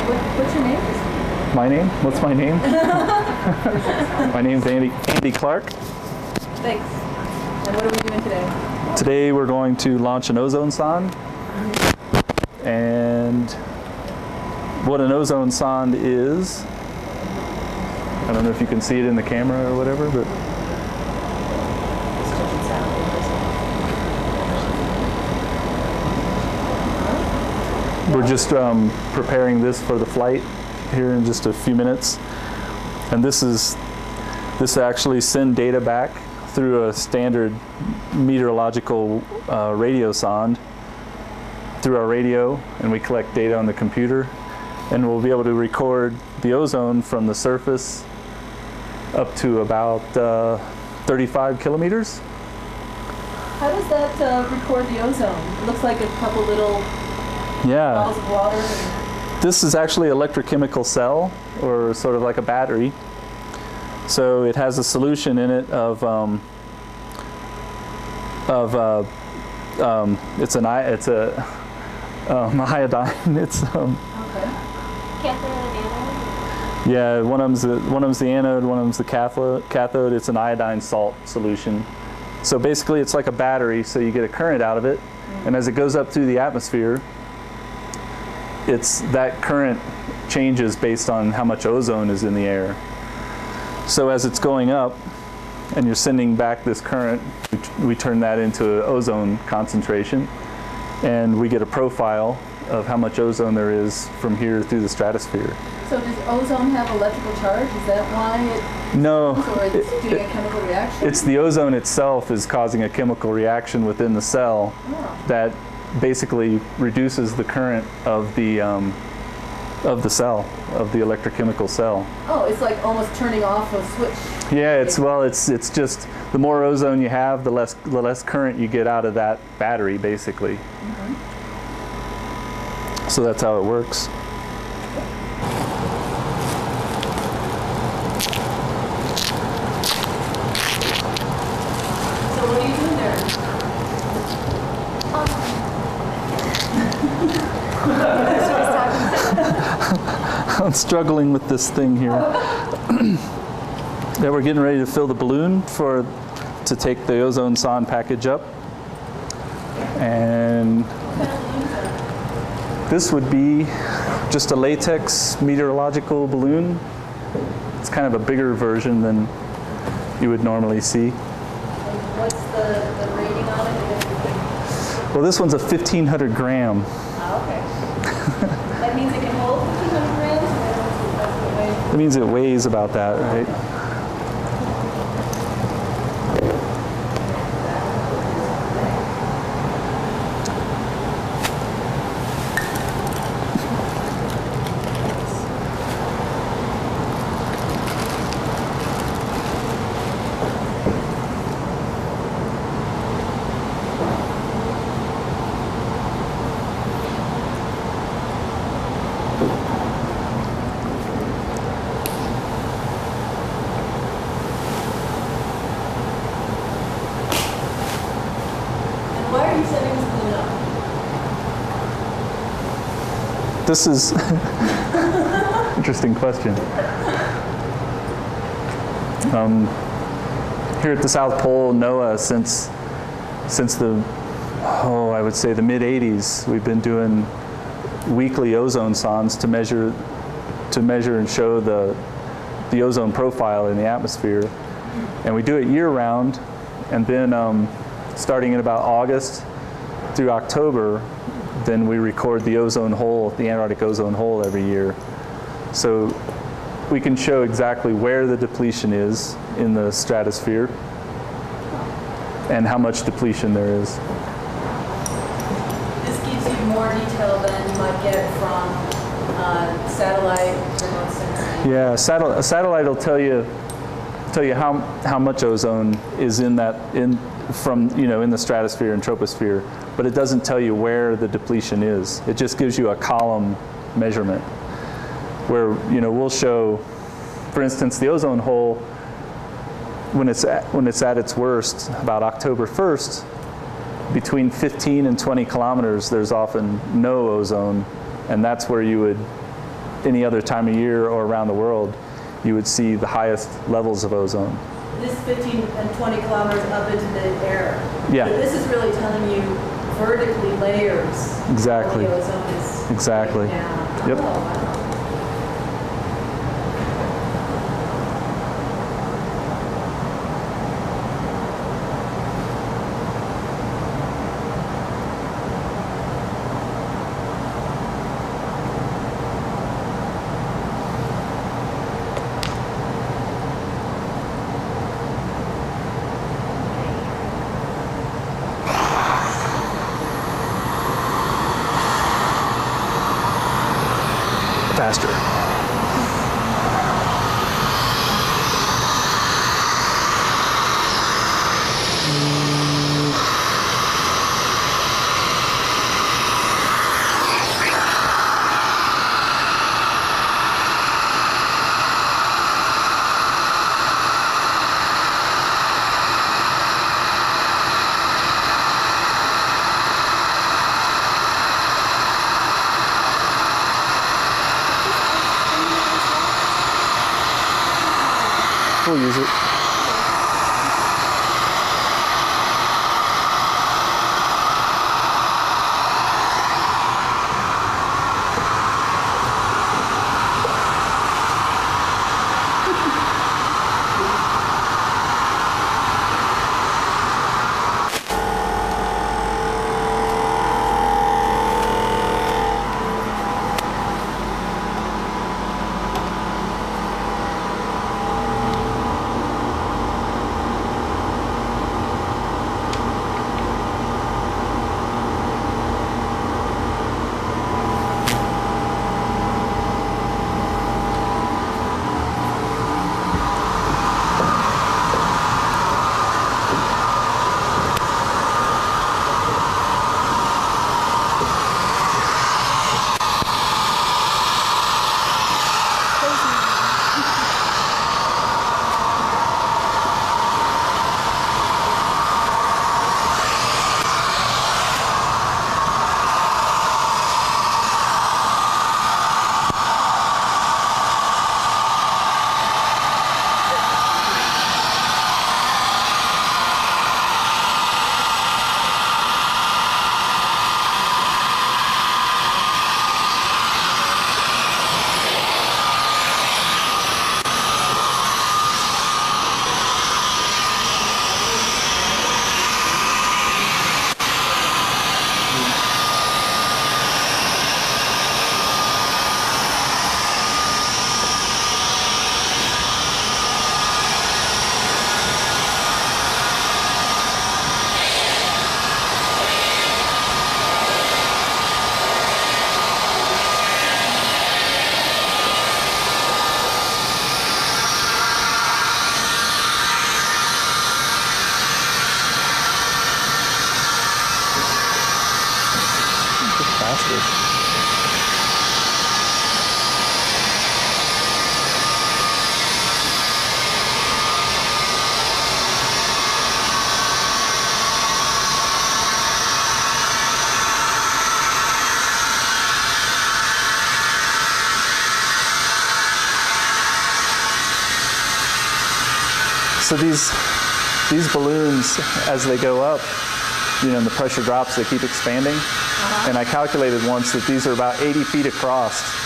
What's your name? My name? What's my name? My name's Andy Clark. Thanks. And what are we doing today? Today we're going to launch an ozone sonde. And what an ozone sonde is, I don't know if you can see it in the camera or whatever, but we're just preparing this for the flight here in just a few minutes. And this actually send data back through a standard meteorological radio sonde through our radio, and we collect data on the computer, and we'll be able to record the ozone from the surface up to about 35 kilometers. How does that record the ozone? It looks like a couple little bottles of water. This is actually an electrochemical cell, or sort of like a battery. So it has a solution in it of it's iodine. It's Okay. Cathode and anode? yeah, one of them's the anode, one of them's the cathode. It's an iodine salt solution. So basically it's like a battery, so you get a current out of it, and as it goes up through the atmosphere, that current changes based on how much ozone is in the air. So as it's going up and you're sending back this current, we turn that into ozone concentration, and we get a profile of how much ozone there is from here through the stratosphere. So does ozone have electrical charge? Is that why it No, or it's doing a chemical reaction? it's the ozone itself is causing a chemical reaction within the cell that basically reduces the current of the cell, of the electrochemical cell. Oh, it's like almost turning off a switch. Yeah, it's just the more ozone you have, the less current you get out of that battery, basically. So that's how it works. So what are you doing there? I'm struggling with this thing here. Yeah, we're getting ready to fill the balloon to take the ozone sonde package up. And this would be just a latex meteorological balloon. It's kind of a bigger version than you would normally see. What's the rating on it? Well, this one's a 1,500 gram. Oh, okay. That means it can hold 1,500 grams? Or that's the way? That means it weighs about that, right? Why are you setting this balloon up? This is interesting question. Here at the South Pole, NOAA, since I would say the mid-'80s, we've been doing weekly ozone sondes to measure and show the ozone profile in the atmosphere, and we do it year-round, and then starting in about August through October, then we record the ozone hole, the Antarctic ozone hole, every year. So we can show exactly where the depletion is in the stratosphere and how much depletion there is. This gives you more detail than you might get from satellite remote sensing. Yeah, a satellite will tell you how much ozone is in the stratosphere and troposphere, but it doesn't tell you where the depletion is. It just gives you a column measurement where we'll show, for instance, the ozone hole when it's at its worst, about October 1st, between 15 and 20 kilometers, there's often no ozone, and that's where you would any other time of year or around the world, you would see the highest levels of ozone. This 15 and 20 kilometers up into the air. Yeah. So this is really telling you vertically layers. Exactly. The ozone is exactly. Down. Yep. Oh, wow. Faster. We'll use it. So these balloons, as they go up, and the pressure drops, they keep expanding. And I calculated once that these are about 80 feet across.